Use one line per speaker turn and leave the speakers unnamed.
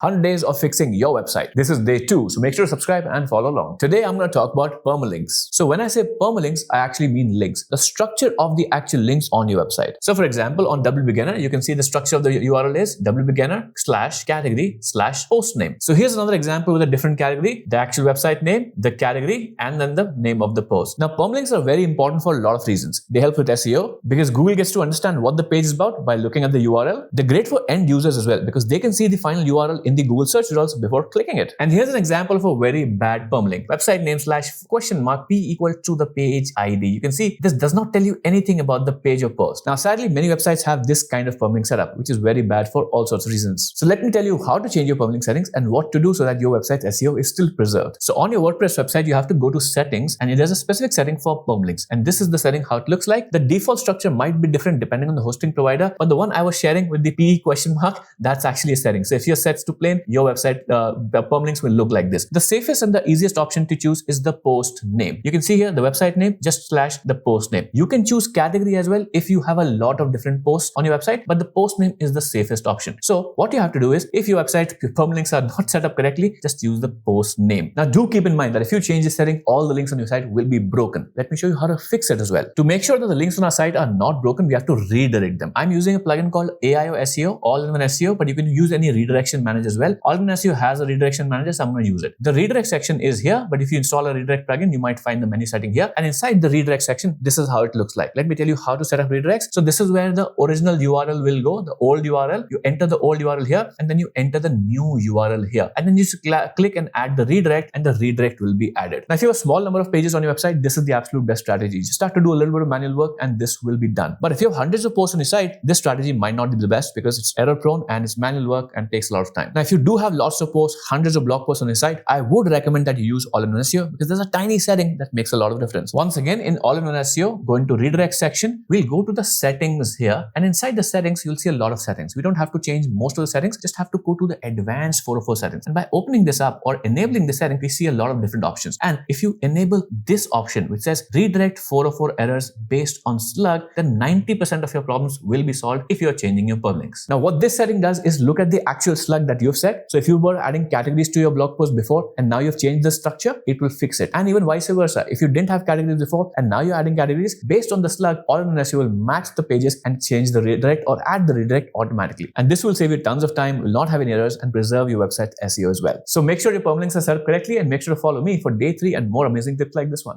100 days of fixing your website. This is day 2, so make sure to subscribe and follow along. Today I'm going to talk about permalinks. So when I say permalinks, I actually mean links, the structure of the actual links on your website. So for example, on WBeginner, you can see the structure of the URL is wbeginner/category/postname. So here's another example with a different category, the actual website name, the category, and then the name of the post. Now permalinks are very important for a lot of reasons. They help with SEO because Google gets to understand what the page is about by looking at the URL. They're great for end users as well because they can see the final URL in the Google search results before clicking it. And here's an example of a very bad permalink. Website name /?p equal to the page ID. You can see this does not tell you anything about the page or post. Now sadly, many websites have this kind of permalink setup, which is very bad for all sorts of reasons. So let me tell you how to change your permalink settings and what to do so that your website's SEO is still preserved. So on your WordPress website, you have to go to settings and there's a specific setting for permalinks. And this is the setting, how it looks like. The default structure might be different depending on the hosting provider, but the one I was sharing with the PE question mark, that's actually a setting. So if you're set to plain, your website, the permalinks will look like this. The safest and the easiest option to choose is the post name. You can see here the website name just / the post name. You can choose category as well if you have a lot of different posts on your website, but the post name is the safest option. So what you have to do is, if your website permalinks are not set up correctly, just use the post name. Now do keep in mind that if you change this setting, all the links on your site will be broken. Let me show you how to fix it as well. To make sure that the links on our site are not broken, we have to redirect them. I'm using a plugin called AIO SEO, all-in-one SEO, but you can use any redirection manager as well. All-in-one SEO has a redirection manager, so I'm going to use it. The redirect section is here, but if you install a redirect plugin, you might find the menu setting here. And inside the redirect section, this is how it looks like. Let me tell you how to set up redirects. So this is where the original URL will go, the old URL. You enter the old URL here, and then you enter the new URL here. And then you just click and add the redirect, and the redirect will be added. Now, if you have a small number of pages on your website, this is the absolute best strategy. You just have to do a little bit of manual work, and this will be done. But if you have hundreds of posts on your site, this strategy might not be the best because it's error prone and it's manual work and takes a lot of time. Now, if you do have lots of posts, hundreds of blog posts on your site, I would recommend that you use all-in-one SEO because there's a tiny setting that makes a lot of difference. Once again, in all-in-one SEO, go into redirect section, we'll go to the settings here, and inside the settings, you'll see a lot of settings. We don't have to change most of the settings, just have to go to the advanced 404 settings. And by opening this up or enabling the setting, we see a lot of different options. And if you enable this option, which says redirect 404 errors based on slug, then 90% of your problems will be solved if you're changing your permalinks. Now, what this setting does is look at the actual slug that you've set. So if you were adding categories to your blog post before and now you've changed the structure, it will fix it. And even vice versa. If you didn't have categories before and now you're adding categories, based on the slug, all-in-one SEO will match the pages and change the redirect or add the redirect automatically. And this will save you tons of time, will not have any errors, and preserve your website SEO as well. So make sure your permalinks are set up correctly and make sure to follow me for day 3 and more amazing tips like this one.